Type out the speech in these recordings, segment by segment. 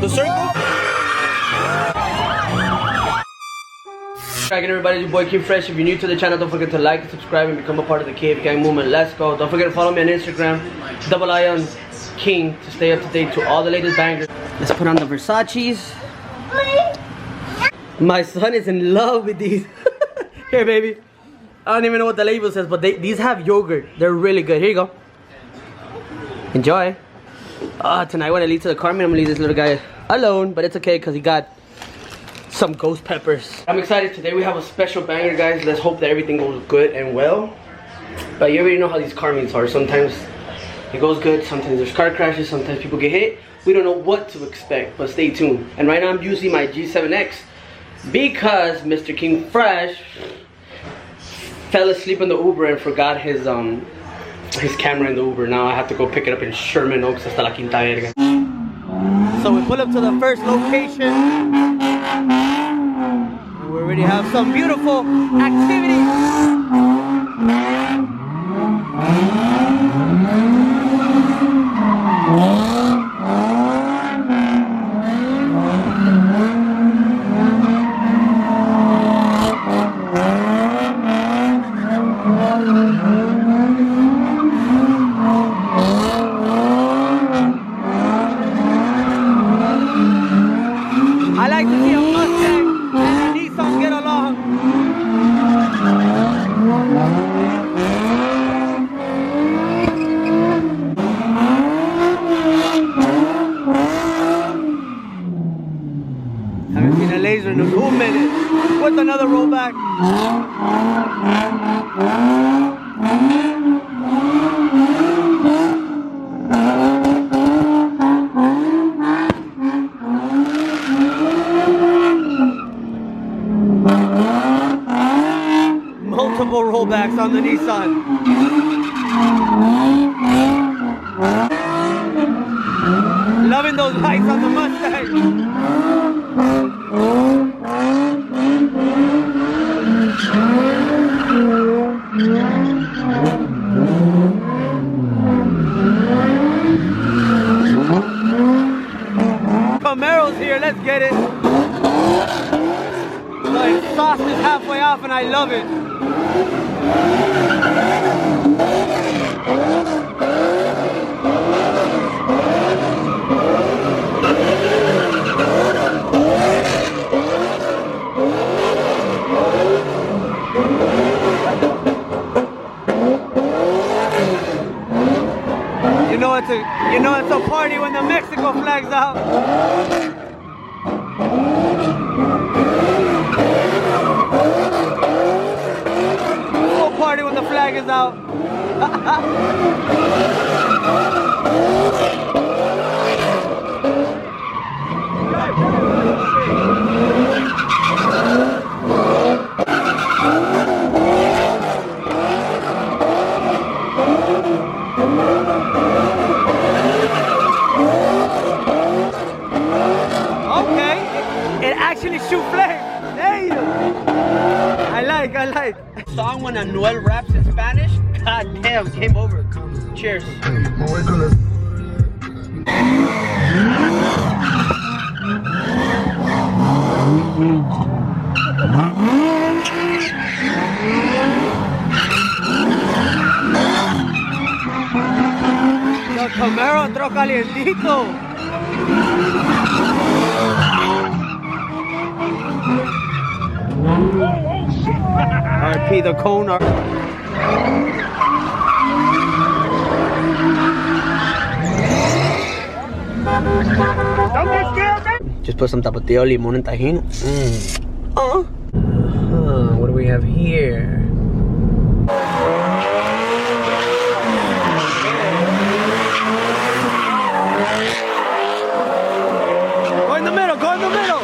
The circle? Again, everybody, it's your boy King Fresh. If you're new to the channel, don't forget to like, subscribe, and become a part of the Cave Gang movement. Let's go. Don't forget to follow me on Instagram, @Ion King, to stay up to date to all the latest bangers. Let's put on the Versace's. My son is in love with these. Here, baby. I don't even know what the label says, but these have yogurt. They're really good. Here you go. Enjoy. Tonight when I leave to the car, I'm gonna leave this little guy alone, but it's okay because he got some ghost peppers. I'm excited. Today we have a special banger, guys. Let's hope that everything goes good and well. But you already know how these car meets are. Sometimes it goes good, sometimes there's car crashes, sometimes people get hit. We don't know what to expect, but stay tuned. And right now I'm using my G7X because Mr. King Fresh fell asleep in the Uber and forgot his camera in the Uber. Now I have to go pick it up in Sherman Oaks hasta la Quinta Verga. So we pull up to the first location. We already have some beautiful activity. I like to see a Mustang and a Nissan get along. Haven't seen a laser in a 2 minutes. With another rollback. Multiple rollbacks on the Nissan. Loving those lights on the Mustang. Camaro's here, let's get it. The exhaust is halfway off and I love it. You know it's a party when the Mexico flag's out. Full party when the flag is out. Actually shoot flames. Damn. I like. Song when Anuel raps in Spanish. God damn, game over. Cheers. The Camaro entró calientito. RP the cone. Don't get scared, man. Just put some tapatio, limon, and tajin. What do we have here? Go in the middle, go in the middle.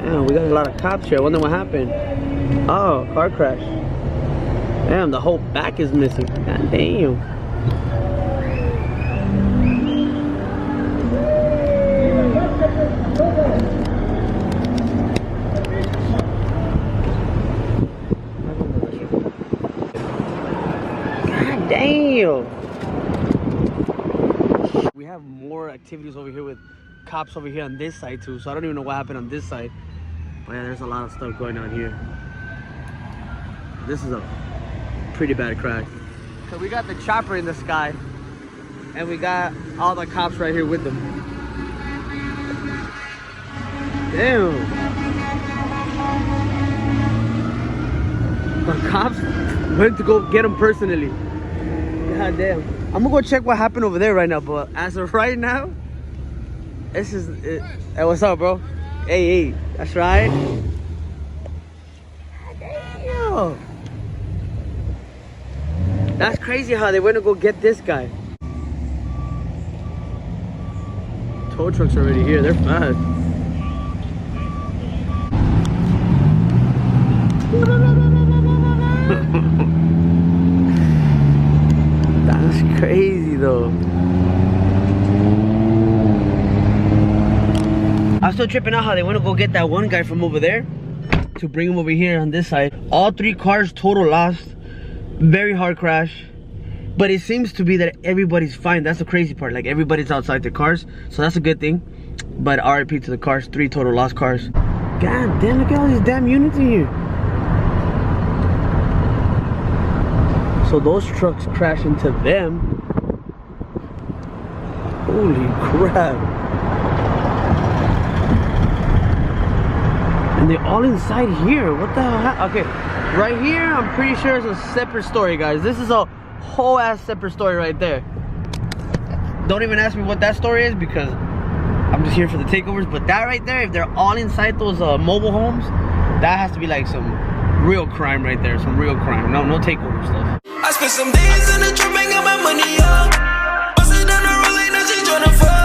Damn, we got a lot of cops here. I wonder what happened. Oh, car crash. Damn, the whole back is missing. God damn. God damn. We have more activities over here with cops over here on this side too, so I don't even know what happened on this side. But yeah, there's a lot of stuff going on here. This is a pretty bad crash. So we got the chopper in the sky, and we got all the cops right here with them. Damn. The cops went to go get him personally. God damn. I'm gonna go check what happened over there right now, but as of right now, this is it. Hey, what's up, bro? Hey, that's right. Damn. That's crazy how they went to go get this guy. Tow trucks are already here. They're fast. That's crazy though. I'm still tripping out how they went to go get that one guy from over there to bring him over here on this side. All 3 cars total lost. Very hard crash. But it seems to be that everybody's fine. That's the crazy part. Like, everybody's outside their cars, so that's a good thing. But RIP to the cars. 3 total lost cars. God damn, look at all these damn units in here. So those trucks crash into them. Holy crap. And they're all inside here. What the hell? Okay, right here, I'm pretty sure it's a separate story, guys. This is a whole ass separate story right there. Don't even ask me what that story is, because I'm just here for the takeovers. But that right there, if they're all inside those mobile homes, that has to be like some real crime right there. Some real crime. No takeover stuff. I spent some days in the trap and got my money up. Bustin' down the road like now she tryna fuck.